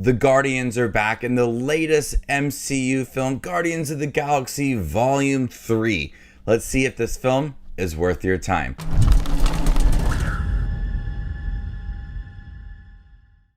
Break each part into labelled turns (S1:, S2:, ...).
S1: The Guardians are back in the latest MCU film, Guardians of the Galaxy Volume 3. Let's see if this film is worth your time.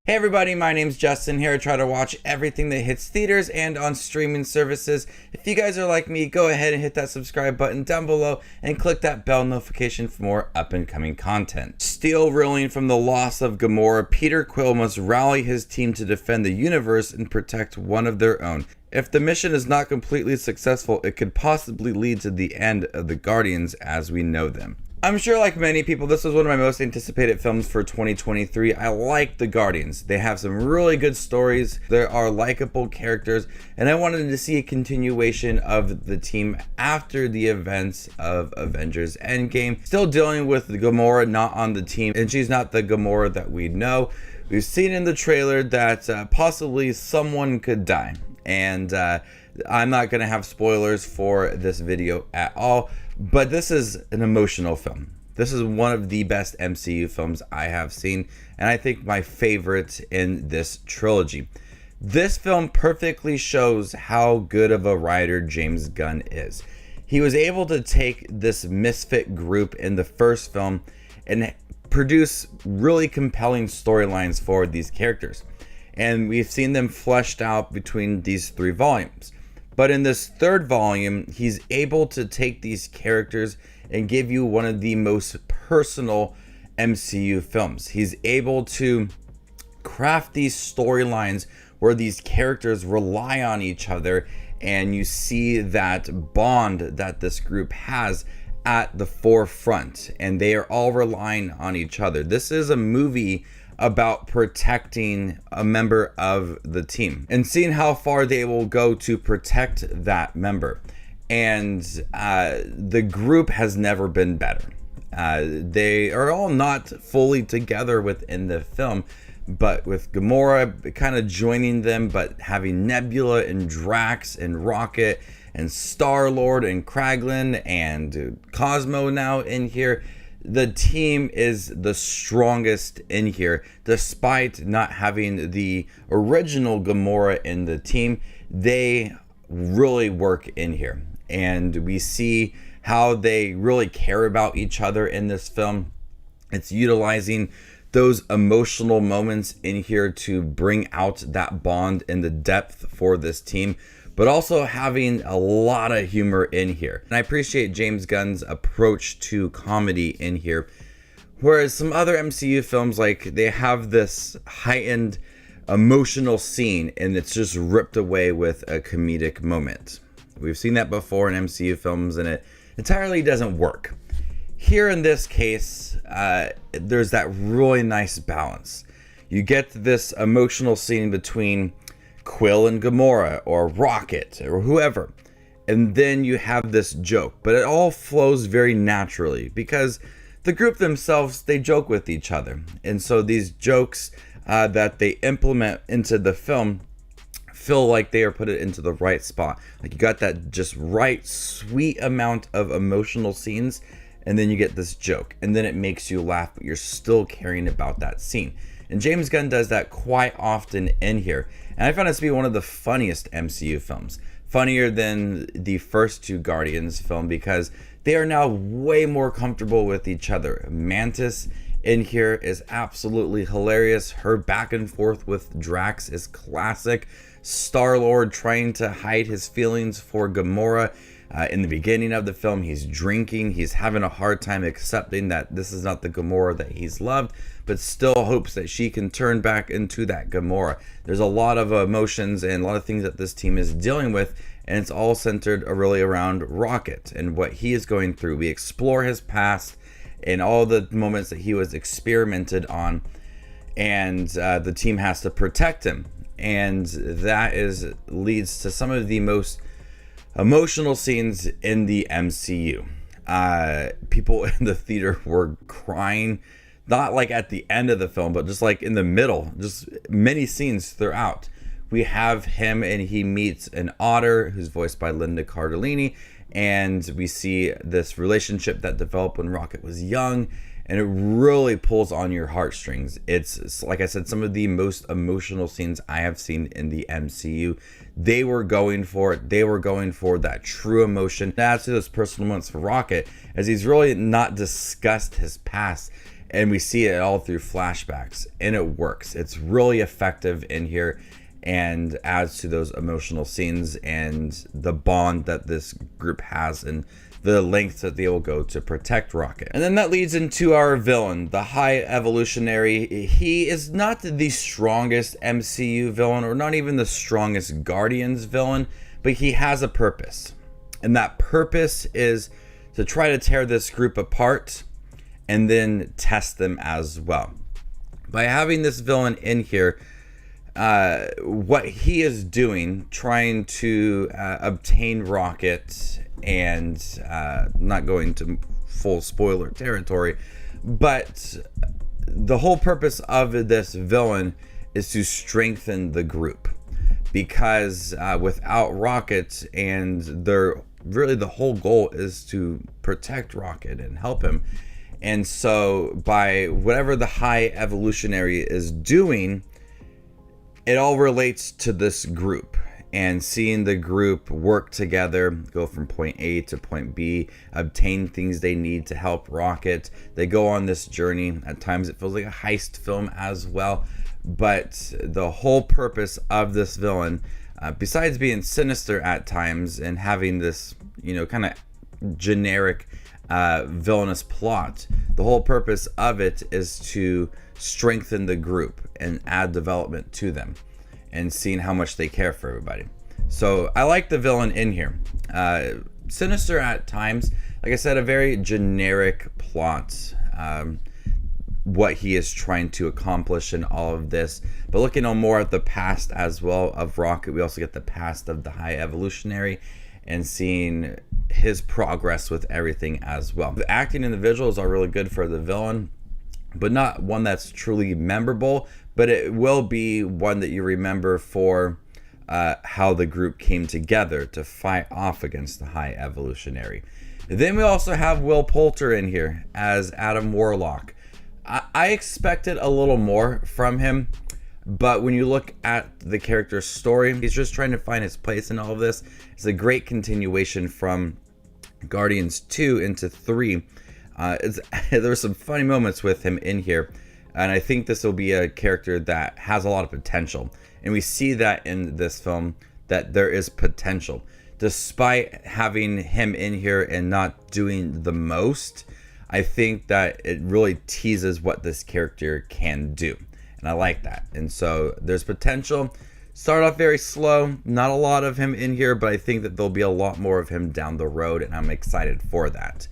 S1: Hey everybody, my name's Justin here. I try to watch everything that hits theaters and on streaming services. If you guys are like me, go ahead and hit that subscribe button down below and click that bell notification for more up and coming content. Still reeling from the loss of Gamora, Peter Quill must rally his team to defend the universe and protect one of their own. If the mission is not completely successful, it could possibly lead to the end of the Guardians as we know them. I'm sure like many people, this was one of my most anticipated films for 2023. I like The Guardians. They have some really good stories. There are likable characters, and I wanted to see a continuation of the team after the events of Avengers Endgame. Still dealing with Gamora not on the team, and she's not the Gamora that we know. We've seen in the trailer that possibly someone could die, and I'm not going to have spoilers for this video at all. But this is an emotional film. This is one of the best MCU films I have seen, and I think my favorite in this trilogy. This film perfectly shows how good of a writer James Gunn is. He was able to take this misfit group in the first film and produce really compelling storylines for these characters. And we've seen them fleshed out between these 3 volumes. But in this 3rd volume, he's able to take these characters and give you one of the most personal MCU films. He's able to craft these storylines where these characters rely on each other, and you see that bond that this group has at the forefront, and they are all relying on each other. This is a movie about protecting a member of the team and seeing how far they will go to protect that member. And the group has never been better. They are all not fully together within the film, but with Gamora kind of joining them, but having Nebula and Drax and Rocket and Star-Lord and Kraglin and Cosmo now in here, the team is the strongest in here. Despite not having the original Gamora in the team, they really work in here. And we see how they really care about each other in this film. It's utilizing those emotional moments in here to bring out that bond and the depth for this team, but also having a lot of humor in here. And I appreciate James Gunn's approach to comedy in here. Whereas some other MCU films, like, they have this heightened emotional scene and it's just ripped away with a comedic moment. We've seen that before in MCU films and it entirely doesn't work. Here in this case, there's that really nice balance. You get this emotional scene between Quill and Gamora or Rocket or whoever, and then you have this joke, but it all flows very naturally because the group themselves, they joke with each other, and so these jokes that they implement into the film feel like they are put it into the right spot. Like, you got that just right sweet amount of emotional scenes, and then you get this joke, and then it makes you laugh, but you're still caring about that scene. And James Gunn does that quite often in here. And I found this to be one of the funniest MCU films. Funnier than the first 2 Guardians film because they are now way more comfortable with each other. Mantis in here is absolutely hilarious. Her back and forth with Drax is classic. Star-Lord trying to hide his feelings for Gamora. In the beginning of the film, he's drinking. He's having a hard time accepting that this is not the Gamora that he's loved, but still hopes that she can turn back into that Gamora. There's a lot of emotions and a lot of things that this team is dealing with, and it's all centered really around Rocket and what he is going through. We explore his past and all the moments that he was experimented on, and the team has to protect him. And that leads to some of the most emotional scenes in the MCU. People in the theater were crying, not like at the end of the film, but just like in the middle, just many scenes throughout. We have him and he meets an otter who's voiced by Linda Cardellini, and we see this relationship that developed when Rocket was young, and it really pulls on your heartstrings. It's like I said, some of the most emotional scenes I have seen in the MCU. They were going for it. They were going for that true emotion. As to those personal moments for Rocket, as he's really not discussed his past, and we see it all through flashbacks, and it works. It's really effective in here and adds to those emotional scenes and the bond that this group has and the lengths that they will go to protect Rocket. And then that leads into our villain, the High Evolutionary. He is not the strongest MCU villain, or not even the strongest Guardians villain, but he has a purpose. And that purpose is to try to tear this group apart and then test them as well. By having this villain in here, what he is doing, trying to obtain Rocket, and not going to full spoiler territory, but the whole purpose of this villain is to strengthen the group, because without Rocket, and the whole goal is to protect Rocket and help him. And so by whatever the High Evolutionary is doing, it all relates to this group, and seeing the group work together, go from point A to point B, obtain things they need to help Rocket. They go on this journey. At times it feels like a heist film as well, but the whole purpose of this villain, besides being sinister at times and having this, kind of generic villainous plot, the whole purpose of it is to strengthen the group and add development to them and seeing how much they care for everybody. So I like the villain in here. Sinister at times, like I said, a very generic plot, what he is trying to accomplish in all of this. But looking more at the past as well of Rocket, we also get the past of the High Evolutionary and seeing his progress with everything as well. The acting and the visuals are really good for the villain, but not one that's truly memorable, but it will be one that you remember for how the group came together to fight off against the High Evolutionary. Then we also have Will Poulter in here as Adam Warlock. I expected a little more from him, but when you look at the character's story, he's just trying to find his place in all of this. It's a great continuation from Guardians 2 into 3. There were some funny moments with him in here, and I think this will be a character that has a lot of potential, and we see that in this film, that there is potential despite having him in here and not doing the most. I think that it really teases what this character can do, and I like that. And so there's potential. Start off very slow, not a lot of him in here, but I think that there'll be a lot more of him down the road, and I'm excited for that.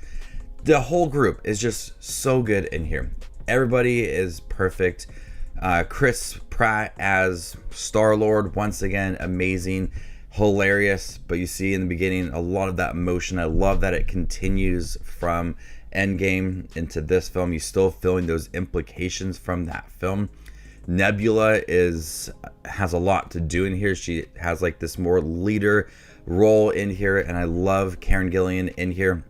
S1: The whole group is just so good in here. Everybody is perfect. Chris Pratt as Star-Lord, once again, amazing, hilarious. But you see in the beginning a lot of that emotion. I love that it continues from Endgame into this film. You're still feeling those implications from that film. Nebula has a lot to do in here. She has like this more leader role in here, and I love Karen Gillan in here.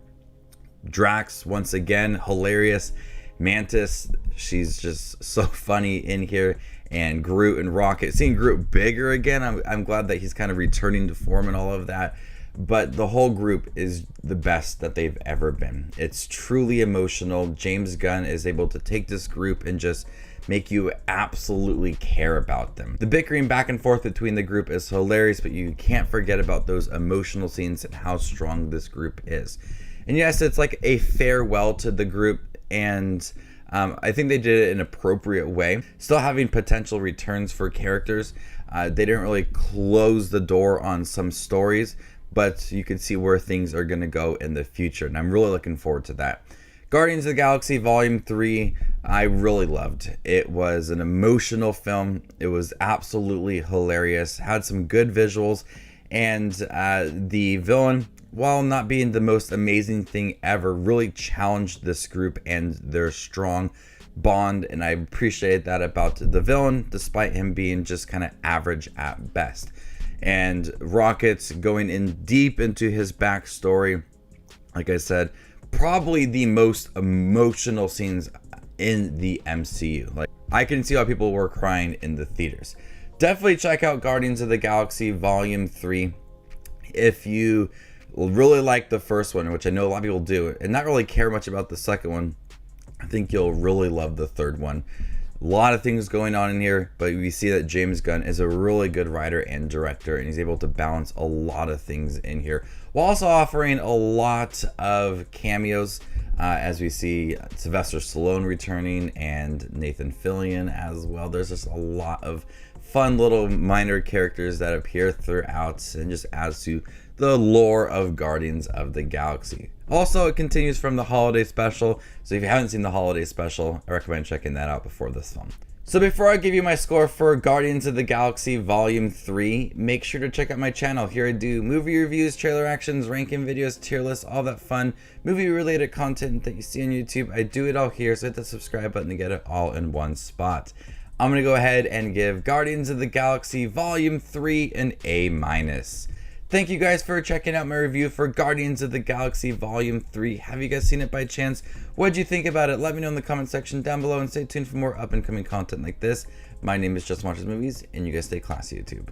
S1: Drax, once again, hilarious. Mantis, she's just so funny in here. And Groot and Rocket, seeing Groot bigger again, I'm glad that he's kind of returning to form and all of that. But the whole group is the best that they've ever been. It's truly emotional. James Gunn is able to take this group and just make you absolutely care about them. The bickering back and forth between the group is hilarious, but you can't forget about those emotional scenes and how strong this group is. And yes, it's like a farewell to the group, and I think they did it in an appropriate way. Still having potential returns for characters. They didn't really close the door on some stories, but you can see where things are going to go in the future, and I'm really looking forward to that. Guardians of the Galaxy Volume 3, I really loved. It was an emotional film. It was absolutely hilarious. Had some good visuals, and the villain, while not being the most amazing thing ever, really challenged this group and their strong bond, and I appreciate that about the villain, despite him being just kind of average at best. And Rocket's going in deep into his backstory. Like I said, probably the most emotional scenes in the MCU. Like, I can see why people were crying in the theaters. Definitely check out Guardians of the Galaxy Volume 3 if you really like the first one, which I know a lot of people do, and not really care much about the second one. I think you'll really love the third one. A lot of things going on in here, but we see that James Gunn is a really good writer and director, and he's able to balance a lot of things in here, while also offering a lot of cameos, as we see Sylvester Stallone returning and Nathan Fillion as well. There's just a lot of fun little minor characters that appear throughout and just adds to the lore of Guardians of the Galaxy. Also, it continues from the holiday special, so if you haven't seen the holiday special, I recommend checking that out before this film. So before I give you my score for Guardians of the Galaxy Volume 3, make sure to check out my channel. Here I do movie reviews, trailer actions, ranking videos, tier lists, all that fun movie related content that you see on YouTube. I do it all here, so hit the subscribe button to get it all in one spot. I'm going to go ahead and give Guardians of the Galaxy Volume 3 an A-. Thank you guys for checking out my review for Guardians of the Galaxy Volume 3. Have you guys seen it by chance? What'd you think about it? Let me know in the comment section down below, and stay tuned for more up and coming content like this. My name is Just Watches Movies, and you guys stay classy, YouTube.